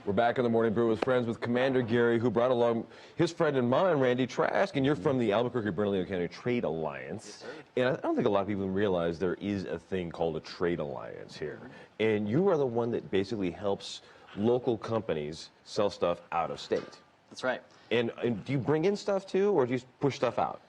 We're back on the Morning Brew with friends with Commander Gary, who brought along his friend and mine, Randy Trask, and you're from the Albuquerque-Bernalillo County Trade Alliance. Yes, sir. And I don't think a lot of people realize there is a thing called a trade alliance here. And you are the one that basically helps local companies sell stuff out of state. That's right. And do you bring in stuff too, or do you push stuff out?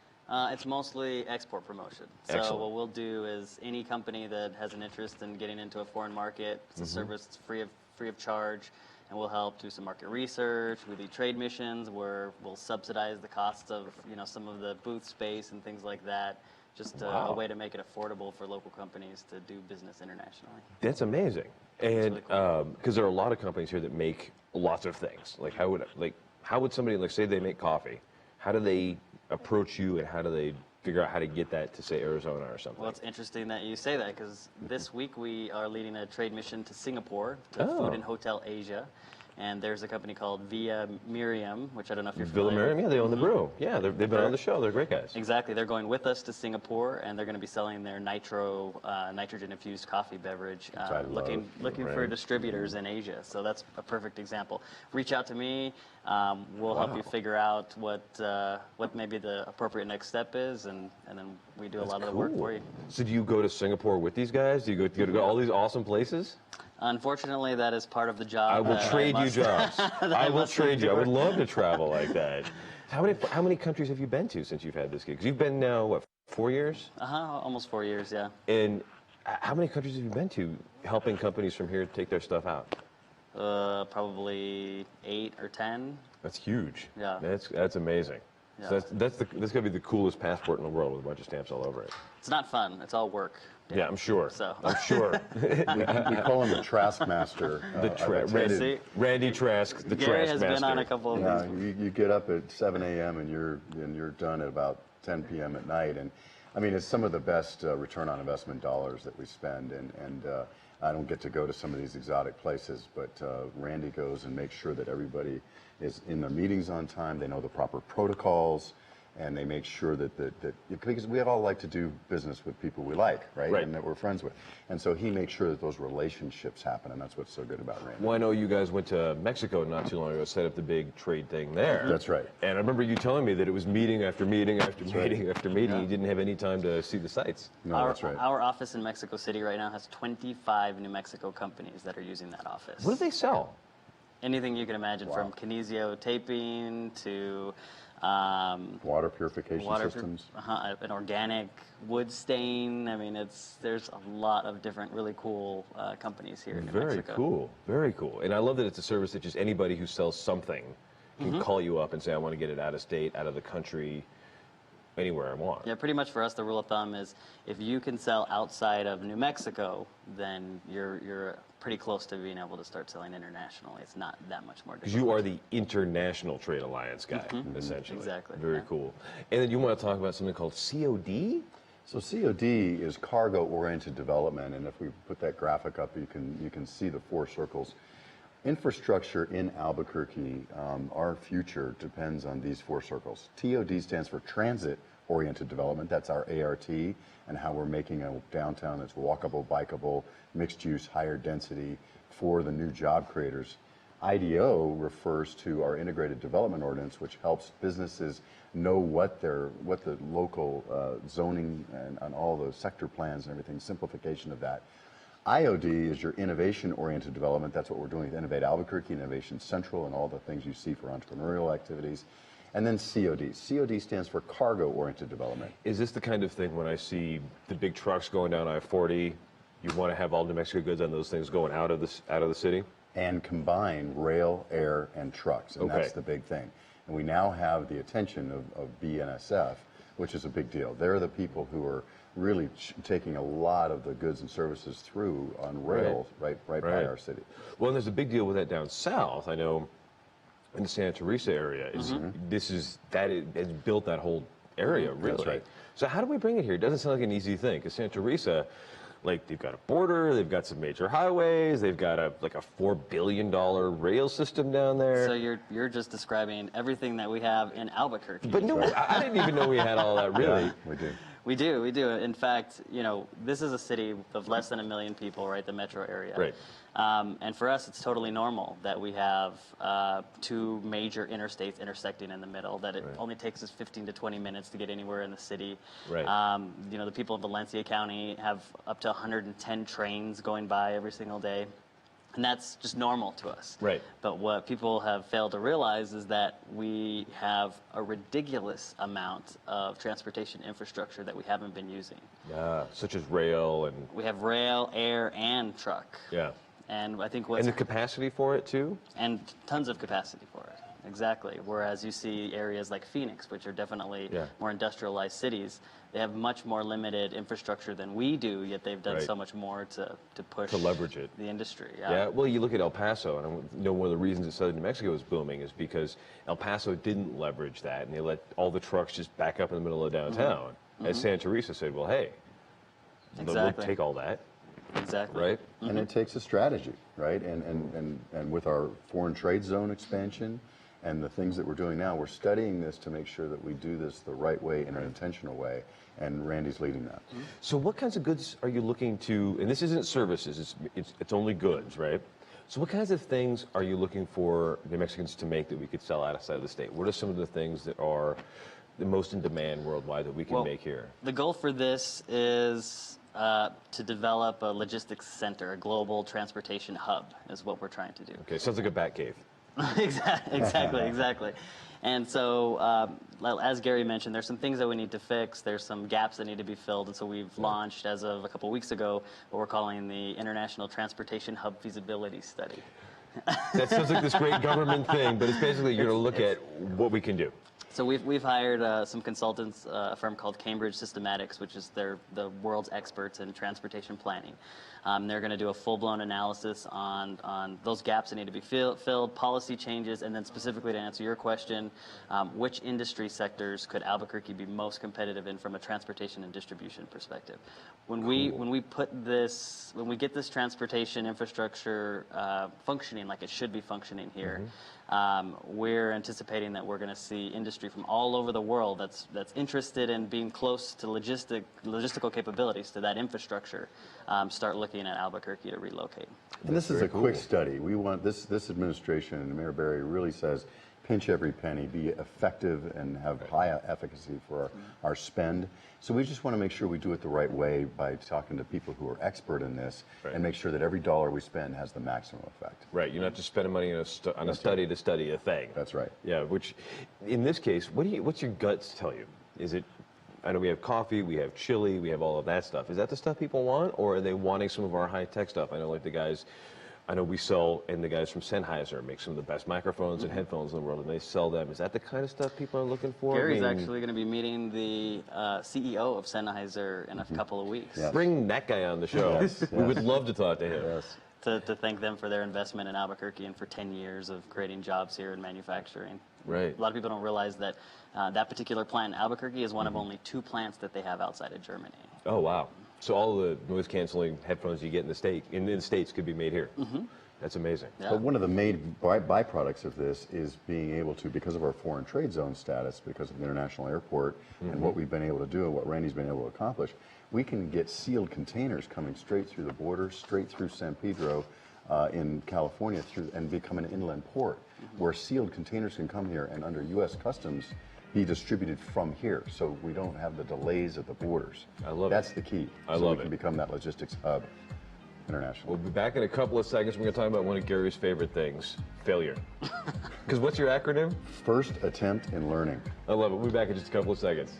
It's mostly export promotion. Excellent. So what we'll do is any company that has an interest in getting into a foreign market, it's a service, it's free of charge, and we'll help do some market research. We do trade missions where we'll subsidize the costs of some of the booth space and things like that. Just a way to make it affordable for local companies to do business internationally. That's amazing. And really cool. Because there are a lot of companies here that make lots of things. Like how would somebody, like, say they make coffee, how do they approach you, and how do they figure out how to get that to, say, Arizona or something? Well, it's interesting that you say that, because this week we are leading a trade mission to Singapore, to Food and Hotel Asia. And there's a company called Via Miriam, which I don't know if you're familiar with. Yeah, they own the Brew. Yeah, they've been on the show. They're great guys. Exactly. They're going with us to Singapore, and they're going to be selling their nitrogen-infused coffie beverage, looking for distributors in Asia. So that's a perfect example. Reach out to me. We'll help you figure out what maybe the appropriate next step is, and then we do a lot of the work for you. So do you go to Singapore with these guys? Do you go to all these awesome places? Unfortunately, that is part of the job. I will trade you jobs. I will trade you. I would love to travel like that. How many countries have you been to since you've had this gig? Because you've been now, what, 4 years? Almost 4 years, yeah. And how many countries have you been to helping companies from here take their stuff out? Probably 8 or 10. That's huge. Yeah. That's amazing. Yeah. So that's going to be the coolest passport in the world with a bunch of stamps all over it. It's not fun. It's all work. Yeah, I'm sure. So. I'm sure. We call him the Traskmaster. Randy Trask, the Gary Traskmaster. has been on a couple of these. You get up at 7 a.m. and you're done at about 10 p.m. at night, and I mean, it's some of the best return on investment dollars that we spend, and I don't get to go to some of these exotic places, but Randy goes and makes sure that everybody is in their meetings on time. They know the proper protocols, and they make sure that because we all like to do business with people we like, right? And that we're friends with. And so he makes sure that those relationships happen, and that's what's so good about Randy. Well, I know you guys went to Mexico not too long ago, set up the big trade thing there. That's right. And I remember you telling me that it was meeting after meeting after meeting after meeting. Yeah. You didn't have any time to see the sites. No, that's right. Our office in Mexico City right now has 25 New Mexico companies that are using that office. What do they sell? Anything you can imagine, from kinesio taping to water purification systems. An organic wood stain. I mean, there's a lot of different really cool companies here in New Mexico. Very cool, very cool. And I love that it's a service that just anybody who sells something can call you up and say, I want to get it out of state, out of the country, anywhere I want. Yeah, pretty much for us, the rule of thumb is if you can sell outside of New Mexico, then you're pretty close to being able to start selling internationally. It's not that much more difficult. Because you are the International Trade Alliance guy, essentially. Exactly. Very cool. And then you want to talk about something called COD? So COD is cargo-oriented development, and if we put that graphic up, you can see the 4 circles. Infrastructure in Albuquerque, our future depends on these 4 circles. TOD stands for Transit-Oriented Development. That's our ART, and how we're making a downtown that's walkable, bikeable, mixed-use, higher density for the new job creators. IDO refers to our Integrated Development Ordinance, which helps businesses know what the local zoning and all the sector plans and everything, simplification of that. IOD is your innovation-oriented development. That's what we're doing with Innovate Albuquerque, Innovation Central, and all the things you see for entrepreneurial activities. And then COD. COD stands for cargo-oriented development. Is this the kind of thing when I see the big trucks going down I-40, you want to have all New Mexico goods on those things going out of the city? And combine rail, air, and trucks, and that's the big thing. And we now have the attention of BNSF, which is a big deal. They're the people who are really taking a lot of the goods and services through on rails right by our city. Well, and there's a big deal with that down south. I know in the Santa Teresa area, that has built that whole area, really. That's right. So how do we bring it here? It doesn't sound like an easy thing, because Santa Teresa, like, they've got a border, they've got some major highways, they've got a $4 billion rail system down there. So you're just describing everything that we have in Albuquerque. But no, I didn't even know we had all that, really. Yeah, we do. We do. In fact, this is a city of less than 1 million people, right? The metro area. Right. And for us, it's totally normal that we have 2 major interstates intersecting in the middle, that it only takes us 15 to 20 minutes to get anywhere in the city. Right. The people of Valencia County have up to 110 trains going by every single day. And that's just normal to us. Right. But what people have failed to realize is that we have a ridiculous amount of transportation infrastructure that we haven't been using. Such as rail and... We have rail, air, and truck. Yeah. And I think And the capacity for it, too? And tons of capacity for it. Exactly. Whereas you see areas like Phoenix, which are definitely more industrialized cities, they have much more limited infrastructure than we do, yet they've done so much more to push... To leverage it. The industry. Yeah, well, you look at El Paso, and I know one of the reasons that southern New Mexico is booming is because El Paso didn't leverage that, and they let all the trucks just back up in the middle of downtown. As Santa Teresa said, well, hey, we'll take all that. Exactly. Right? And it takes a strategy, right? And with our foreign trade zone expansion and the things that we're doing now, we're studying this to make sure that we do this the right way in an intentional way, and Randy's leading that. So what kinds of goods are you looking to, and this isn't services, it's only goods, right? So what kinds of things are you looking for New Mexicans to make that we could sell outside of the state? What are some of the things that are the most in demand worldwide that we can make here? The goal for this is to develop a logistics center, a global transportation hub is what we're trying to do. Okay, sounds like a bat cave. Exactly. And so, as Gary mentioned, there's some things that we need to fix. There's some gaps that need to be filled. And so we've launched, as of a couple weeks ago, what we're calling the International Transportation Hub Feasibility Study. That sounds like this great government thing, but it's basically you're going to look at what we can do. So we've hired some consultants, a firm called Cambridge Systematics, which is the world's experts in transportation planning. They're going to do a full-blown analysis on those gaps that need to be filled, policy changes, and then specifically to answer your question, which industry sectors could Albuquerque be most competitive in from a transportation and distribution perspective? When we get this transportation infrastructure functioning like it should be functioning here, we're anticipating that we're going to see industry from all over the world that's interested in being close to logistical capabilities to that infrastructure start looking at Albuquerque to relocate. And this is a quick study. We want this administration, and Mayor Berry really says, pinch every penny, be effective, and have high efficacy for our spend. So we just want to make sure we do it the right way by talking to people who are expert in this and make sure that every dollar we spend has the maximum effect. Right, you're not just spending money on a study to study a thing. That's right. Yeah, which in this case, what's your guts tell you? Is it, I know we have coffee, we have chili, we have all of that stuff. Is that the stuff people want, or are they wanting some of our high-tech stuff? I know like the guys, I know we sell, and the guys from Sennheiser make some of the best microphones and headphones in the world, and they sell them. Is that the kind of stuff people are looking for? Gary's actually going to be meeting the CEO of Sennheiser in a couple of weeks. Yes. Bring that guy on the show. We would love to talk to him. Yes. To thank them for their investment in Albuquerque and for 10 years of creating jobs here in manufacturing. Right. A lot of people don't realize that that particular plant in Albuquerque is one of only 2 plants that they have outside of Germany. Oh, wow. So all the noise-canceling headphones you get in the States could be made here. That's amazing. Yeah. But one of the main byproducts of this is being able to, because of our foreign trade zone status, because of the international airport and what we've been able to do and what Randy's been able to accomplish, we can get sealed containers coming straight through the border, straight through San Pedro in California, and become an inland port, where sealed containers can come here and under U.S. Customs be distributed from here, so we don't have the delays at the borders. I love That's the key. I love we can it. become that logistics hub internationally. We'll be back in a couple of seconds. We're going to talk about one of Gary's favorite things, failure. Because what's your acronym? First attempt in learning. I love it. We'll be back in just a couple of seconds.